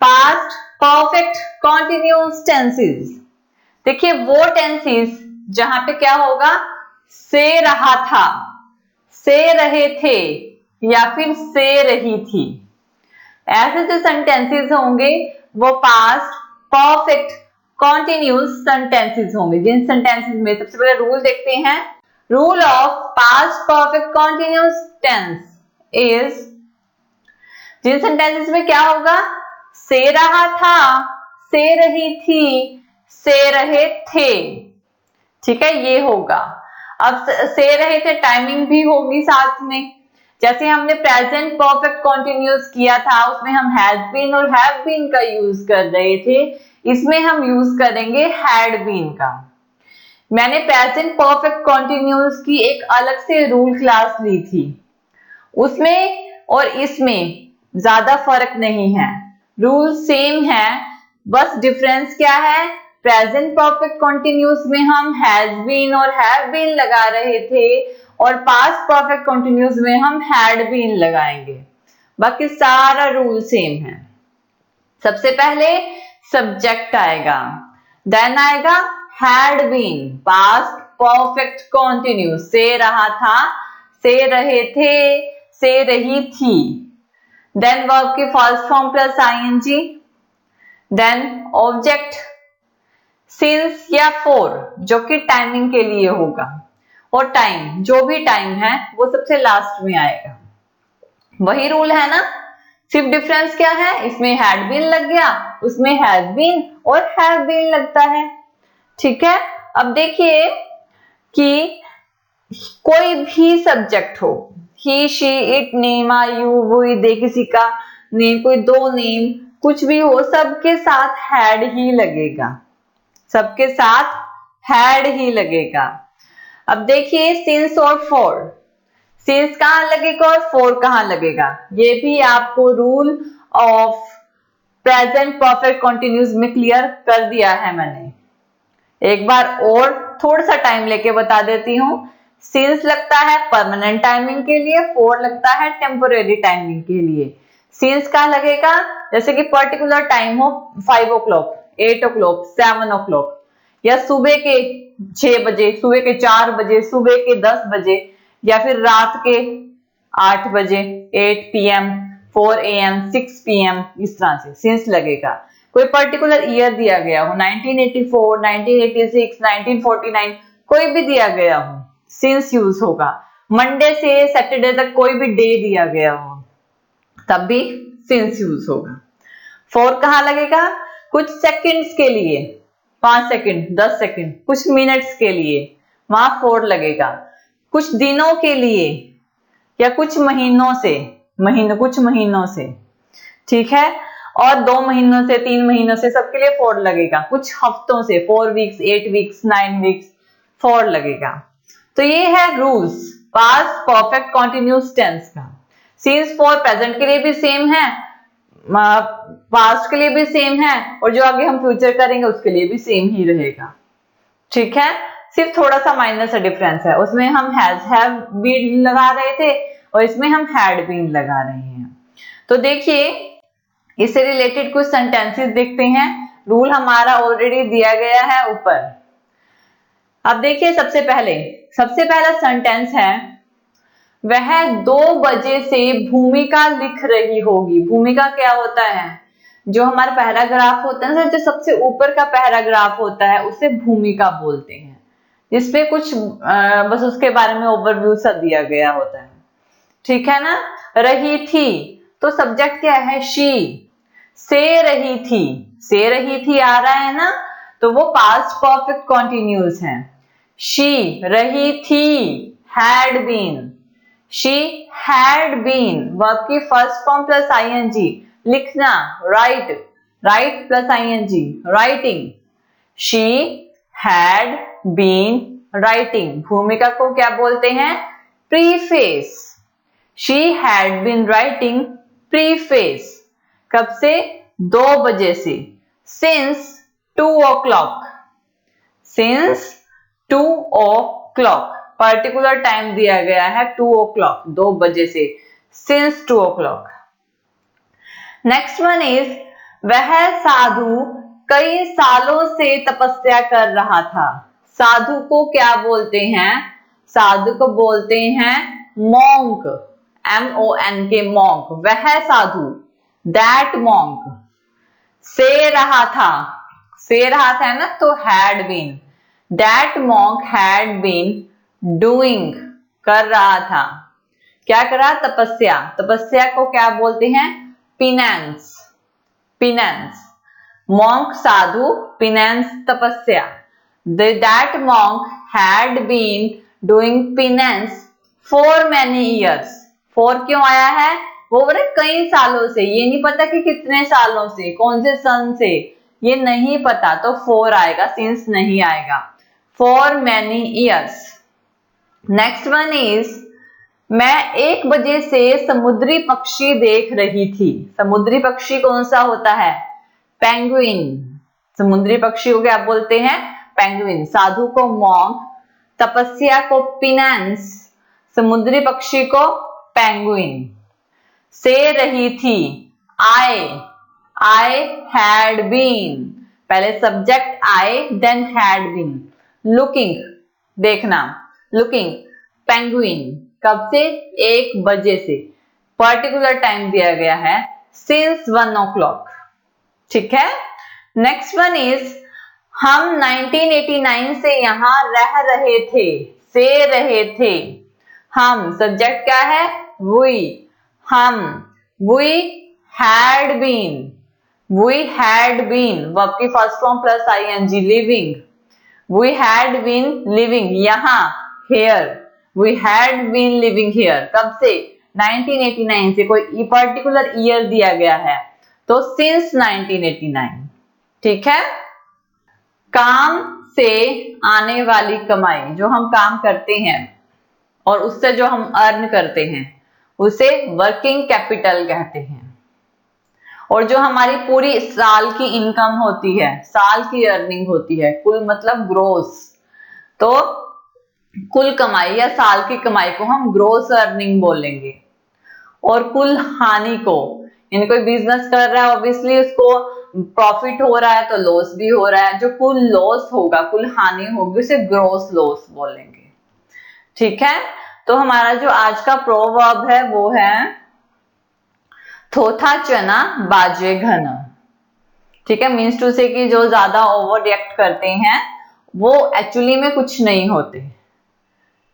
Past perfect continuous tenses. देखिए वो tenses जहां पे क्या होगा, से रहा था, से रहे थे या फिर से रही थी, ऐसे जो सेंटेंसेस होंगे वो पास्ट परफेक्ट कॉन्टिन्यूअस सेंटेंसेस होंगे। जिन सेंटेंसेस में सबसे पहले रूल देखते हैं। Rule of past perfect continuous tense is, जिन सेंटेंसेस में क्या होगा, से रहा था, से रही थी, से रहे थे, ठीक है, ये होगा। अब से रहे थे टाइमिंग भी होगी साथ में, जैसे हमने प्रेजेंट परफेक्ट कॉन्टिन्यूअस किया था उसमें हम हैज बीन और हैव बीन का यूज कर रहे थे, इसमें हम यूज करेंगे हैड बीन का। मैंने प्रेजेंट परफेक्ट कॉन्टिन्यूअस की एक अलग से रूल क्लास ली थी, उसमें और इसमें ज्यादा फर्क नहीं है, रूल सेम है, बस डिफरेंस क्या है, प्रेजेंट परफेक्ट कॉन्टिन्यूअस में हम हैज बीन और हैव बीन लगा रहे थे और पास्ट परफेक्ट कॉन्टिन्यूअस में हम हैड बीन लगाएंगे, बाकी सारा रूल सेम है। सबसे पहले सब्जेक्ट आएगा, देन आएगा had been, past perfect continuous, से रहा था, से रहे थे, से रही थी, देन वर्ब की first form plus I N G, then object since या फॉर जो कि टाइमिंग के लिए होगा, और टाइम जो भी टाइम है वो सबसे लास्ट में आएगा। वही रूल है ना, सिर्फ डिफरेंस क्या है, इसमें हैड बीन लग गया, उसमें हैज बीन और हैव बीन लगता है, ठीक है। अब देखिए कि कोई भी सब्जेक्ट हो, he she it name are you वो दे, किसी का नेम, कोई दो नेम कुछ भी हो, सबके साथ हैड ही लगेगा, सबके साथ हैड ही लगेगा। अब देखिए सिंस और फॉर, सिंस कहां लगेगा और फॉर कहां लगेगा, ये भी आपको rule of present perfect continuous में क्लियर कर दिया है मैंने, एक बार और थोड़ा सा टाइम लेके बता देती हूँ। सिंस लगता है परमानेंट टाइमिंग के लिए, फॉर लगता है टेम्पोरेरी टाइमिंग के लिए। सिंस कहां लगेगा, जैसे कि पर्टिकुलर टाइम हो 5 o'clock, 8 o'clock, 7 o'clock, या सुबह के 6 बजे, सुबह के 4 बजे, सुबह के 10 बजे, या फिर रात के 8 बजे, 8 PM, 4 AM, 6 PM, इस तरह से सिंस लगेगा। कोई पर्टिकुलर ईयर दिया गया हो, 1984, 1986, 1949, कोई भी दिया गया हो, सिंस यूज होगा। मंडे से सैटरडे तक कोई भी डे दिया गया हो, तब भी सिंस यूज होगा। फॉर कहां लगेगा, कुछ सेकंड्स के लिए, 5 सेकंड, 10 सेकंड, कुछ मिनट्स के लिए, वहां फॉर लगेगा। कुछ दिनों के लिए या कुछ महीनों से, कुछ महीनों से, ठीक है, और 2 महीनों से, 3 महीनों से, सबके लिए फॉर लगेगा। कुछ हफ्तों से, 4 वीक्स, 8 वीक्स, 9 वीक्स, फॉर लगेगा। तो ये है rules past perfect continuous tense का। सिंस फॉर प्रेजेंट के लिए भी सेम है, पास्ट के लिए भी सेम है, और जो आगे हम फ्यूचर करेंगे उसके लिए भी सेम ही रहेगा, ठीक है। सिर्फ थोड़ा सा माइनर सा डिफरेंस है, उसमें हम हैज हैव बीन लगा रहे थे और इसमें हम हैड बीन लगा रहे हैं। तो देखिए इससे रिलेटेड कुछ सेंटेंसेस देखते हैं, रूल हमारा ऑलरेडी दिया गया है ऊपर। अब देखिए सबसे पहला सेंटेंस है, वह 2 बजे से भूमिका लिख रही होगी। भूमिका क्या होता है, जो हमारा पैराग्राफ होता है ना, जो सबसे ऊपर का पैराग्राफ होता है उसे भूमिका बोलते हैं, जिसमें कुछ बस उसके बारे में ओवरव्यू सा दिया गया होता है, ठीक है ना। रही थी, तो सब्जेक्ट क्या है, शी। से रही थी आ रहा है ना, तो वो पास्ट परफेक्ट कॉन्टिन्यूअस है। शी रही थी, had been, she had been, verb की फर्स्ट फॉर्म प्लस आईएनजी, लिखना, write plus I N G, writing. She had been writing, भूमिका को क्या बोलते हैं, preface. She had been writing preface, कब से, 2 बजे से, since 2 o'clock, since 2 o'clock, particular time दिया गया है 2 o'clock, 2 बजे से, since 2 o'clock। Next one is वह साधु कई सालों से तपस्या कर रहा था। साधु को क्या बोलते हैं? साधु को बोलते हैं मॉन्क, MONK, मॉन्क। वह साधु, दैट मॉन्क, से रहा था, से रहा था ना, तो had been, that monk had been doing, कर रहा था। क्या कर रहा? तपस्या। तपस्या को क्या बोलते हैं? Penance, penance. मॉन्क साधु, पिनेंस तपस्या। That monk had been doing penance for many years. For क्यों आया है? वो बोले कई सालों से, ये नहीं पता कि कितने सालों से, कौन से सन से, ये नहीं पता, तो फॉर आएगा, सिंस नहीं आएगा। For many years. Next one is, मैं 1 बजे से समुद्री पक्षी देख रही थी। समुद्री पक्षी कौन सा होता है? पेंगुइन। समुद्री पक्षी को क्या बोलते हैं? पेंगुइन। साधु को मॉन्क, तपस्या को पिनेंस, समुद्री पक्षी को पेंगुइन। से रही थी, I had been, पहले सब्जेक्ट I, देन had been। लुकिंग, देखना, लुकिंग, पेंगुइन। कब से? 1 बजे से। पर्टिकुलर टाइम दिया गया है, सिंस 1 o'clock। ठीक है। नेक्स्ट वन इज, हम 1989 से यहां रह रहे थे। से रहे थे। हम, सब्जेक्ट क्या है? वी। हम, we had been, we had been, verb की first form plus ING, living. We had been living, यहां, here, we had been living here. कब से? 1989 से। कोई पर्टिकुलर ईयर दिया गया है, तो सिंस 1989। ठीक है। काम से आने वाली कमाई, जो हम काम करते हैं और उससे जो हम अर्न करते हैं, उसे वर्किंग कैपिटल कहते हैं। और जो हमारी पूरी साल की इनकम होती है, साल की अर्निंग होती है, कुल मतलब ग्रोस, तो कुल कमाई या साल की कमाई को हम ग्रोस अर्निंग बोलेंगे। और कुल हानि को, यानी कोई बिजनेस कर रहा है, ऑब्वियसली उसको प्रॉफिट हो रहा है तो लॉस भी हो रहा है, जो कुल लॉस होगा, कुल हानि होगी, उसे ग्रोस लॉस बोलेंगे। ठीक है। तो हमारा जो आज का प्रोवर्ब है वो है थोथा चना बाजे घन। ठीक है। मीन्स टू से कि जो ज्यादा ओवर रिएक्ट करते हैं वो एक्चुअली में कुछ नहीं होते।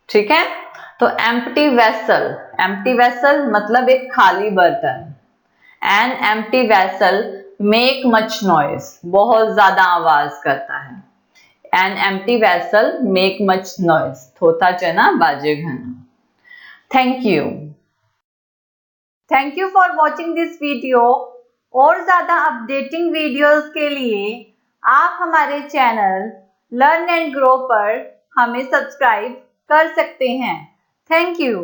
ठीक है। तो एम्प्टी वेसल, एम्प्टी वेसल मतलब एक खाली बर्तन। An empty vessel make much noise, बहुत ज्यादा आवाज करता है। An empty vessel make much noise, थोथा चना बाजे घन। Thank you. Thank you for watching this video. और ज्यादा अपडेटिंग वीडियोस के लिए आप हमारे चैनल लर्न एंड ग्रो पर हमें सब्सक्राइब कर सकते हैं। Thank you.